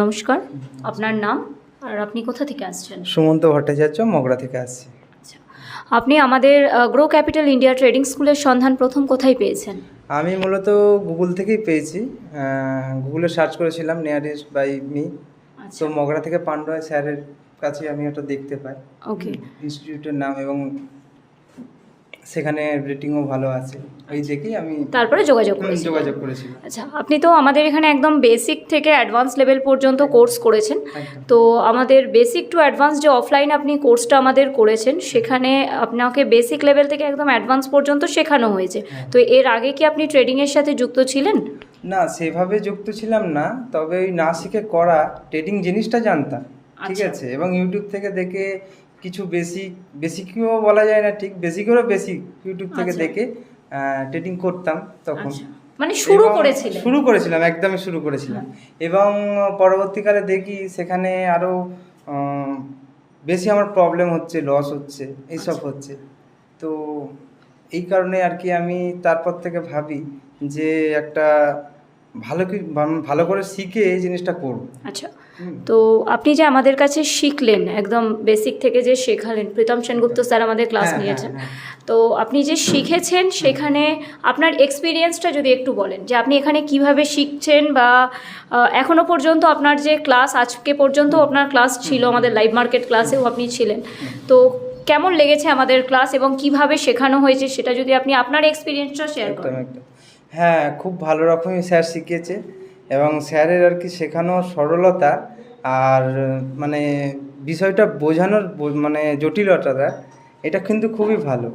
নমস্কার, আপনার নাম আর আপনি কোথা থেকে আসছেন? সুমন্ত ভট্টাচার্য, মগরা থেকে আসছি। আচ্ছা, আপনি আমাদের গ্রো ক্যাপিটাল ইন্ডিয়া ট্রেডিং স্কুলের সন্ধান প্রথম কোথায় পেয়েছেন? আমি মূলত গুগল থেকেই পেয়েছি। গুগলে সার্চ করেছিলাম নিয়ারেস্ট বাই মি। তো মগরা থেকে পান্ডয়া স্যারের কাছে আমি ওটা দেখতে পাই। ওকে, ইনস্টিটিউটের নাম এবং সেখানে রেটিংও ভালো আছে, এই দেখেই আমি তারপরে যোগাযোগ করেছি। আচ্ছা, আপনি তো আমাদের এখানে একদম বেসিক থেকে অ্যাডভান্স লেভেল পর্যন্ত কোর্স করেছেন। তো আমাদের বেসিক টু অ্যাডভান্স যে অফলাইন আপনি কোর্সটা আমাদের করেছেন, সেখানে আপনাকে বেসিক লেভেল থেকে একদম অ্যাডভান্স পর্যন্ত শেখানো হয়েছে। তো এর আগে কি আপনি ট্রেডিংয়ের সাথে যুক্ত ছিলেন? না, সেভাবে যুক্ত ছিলাম না, তবে ওই না শিখে করা ট্রেডিং জিনিসটা জানতাম, ঠিক আছে। এবং ইউটিউব থেকে দেখে কিছু বেসিকও বলা যায় না, ঠিক বেসিকেরও বেসিক ইউটিউব থেকে দেখে ট্রেডিং করতাম তখন। মানে শুরু করেছিলাম, একদমই শুরু করেছিলাম। এবং পরবর্তীকালে দেখি সেখানে আরও বেশি আমার প্রবলেম হচ্ছে, লস হচ্ছে, এইসব হচ্ছে। তো এই কারণে আর কি আমি তারপর থেকে ভাবি যে একটা ভালো করে শিখে এই জিনিসটা করব। আচ্ছা, তো আপনি যে আমাদের কাছে শিখলেন, একদম বেসিক থেকে যে শেখালেন, প্রীতম সেনগুপ্ত স্যার আমাদের ক্লাস নিয়েছেন। তো আপনি যে শিখেছেন সেখানে আপনার এক্সপিরিয়েন্সটা যদি একটু বলেন, যে আপনি এখানে কিভাবে শিখছেন, বা এখনো পর্যন্ত আপনার যে ক্লাস, আজকে পর্যন্ত আপনার ক্লাস ছিল, আমাদের লাইভ মার্কেট ক্লাসেও আপনি ছিলেন। তো কেমন লেগেছে আমাদের ক্লাস এবং কিভাবে শেখানো হয়েছে, সেটা যদি আপনি আপনার এক্সপিরিয়েন্সটা শেয়ার করেন। হ্যাঁ, খুব ভালো রকমই স্যার শিখিয়েছে এবং স্যারের আর কি শেখানোর সরলতা আর মানে বিষয়টা বোঝানোর মানে জটিলতাটা, এটা কিন্তু খুবই ভালো।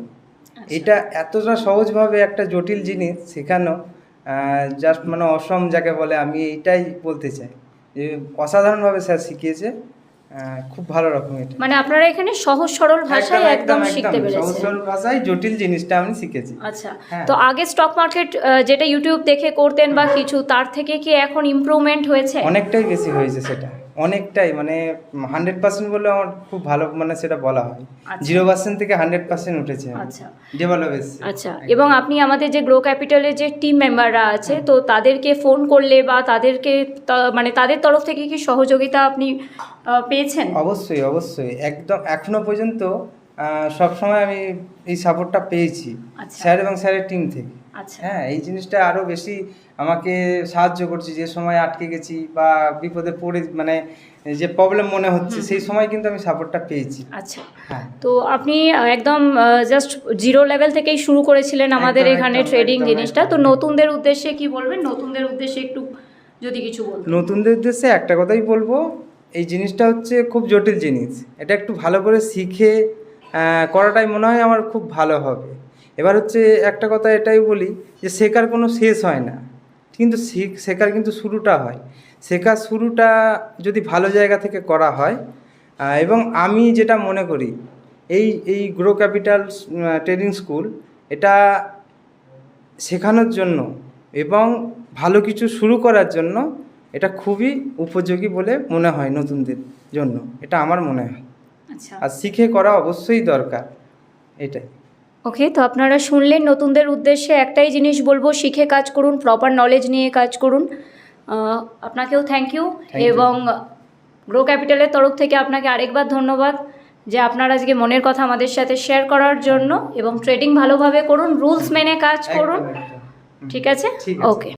এটা এতটা সহজভাবে একটা জটিল জিনিস শেখানো, জাস্ট মানে অসম যাকে বলে, আমি এইটাই বলতে চাই যে অসাধারণভাবে স্যার শিখিয়েছে, খুব ভালো রকম। এটা মানে আপনারা এখানে সহজ সরল ভাষায় একদম শিখতে পেরেছেন। সহজ সরল ভাষায় জটিল জিনিসটা আমি শিখেছি। আচ্ছা, তো আগে স্টক মার্কেট যেটা ইউটিউব দেখে করতেন বা কিছু, তার থেকে কি এখন ইমপ্রুভমেন্ট হয়েছে? অনেকটাই বেশি হয়েছে, সেটা অনেকটাই, মানে 100% বলে আমার খুব ভালো, মানে সেটা বলা হয় 0% থেকে 100% উঠেছে। আচ্ছা, ডেভেলপ হয়েছে। আচ্ছা, এবং আপনি আমাদের যে গ্রো ক্যাপিটালের যে টিম মেম্বাররা আছে, তো তাদেরকে ফোন করলে বা তাদেরকে মানে তাদের তরফ থেকে কি সহযোগিতা আপনি পেয়েছেন? অবশ্যই একদম এখনো পর্যন্ত সবসময় আমি এই সাপোর্টটা পেয়েছি স্যার এবং স্যারের টিম থেকে। হ্যাঁ, এই জিনিসটা আরও বেশি আমাকে সাহায্য করছে, যে সময় আটকে গেছি বা বিপদে পড়ে, মানে যে প্রবলেম মনে হচ্ছে, সেই সময় কিন্তু আমি সাপোর্টটা পেয়েছি। আচ্ছা, তো আপনি একদম জাস্ট জিরো লেভেল থেকেই শুরু করেছিলেন আমাদের এখানে ট্রেডিং জিনিসটা। তো নতুনদের উদ্দেশ্যে কি বলবেন? নতুনদের উদ্দেশ্যে একটু যদি কিছু বলতেন। নতুনদের উদ্দেশ্যে একটা কথাই বলবো, এই জিনিসটা হচ্ছে খুব জটিল জিনিস, এটা একটু ভালো করে শিখে করাটাই মনে হয় আমার খুব ভালো হবে। এবার হচ্ছে একটা কথা এটাই বলি যে শেখার কোনো শেষ হয় না, কিন্তু শেখার কিন্তু শুরুটা হয়। শেখার শুরুটা যদি ভালো জায়গা থেকে করা হয়, এবং আমি যেটা মনে করি এই গ্রো ক্যাপিটাল ট্রেডিং স্কুল, এটা শেখানোর জন্য এবং ভালো কিছু শুরু করার জন্য এটা খুবই উপযোগী বলে মনে হয় নতুনদের জন্য, এটা আমার মনে হয়। আর শিখে করা অবশ্যই দরকার, এটাই। ওকে, তো আপনারা শুনলেন, নতুনদের উদ্দেশ্যে একটাই জিনিস বলবো, শিখে কাজ করুন, প্রপার নলেজ নিয়ে কাজ করুন। আপনাকেও থ্যাংক ইউ, এবং গ্রো ক্যাপিটালের তরফ থেকে আপনাকে আরেকবার ধন্যবাদ যে আপনার আজকে মনের কথা আমাদের সাথে শেয়ার করার জন্য। এবং ট্রেডিং ভালোভাবে করুন, রুলস মেনে কাজ করুন, ঠিক আছে? ওকে।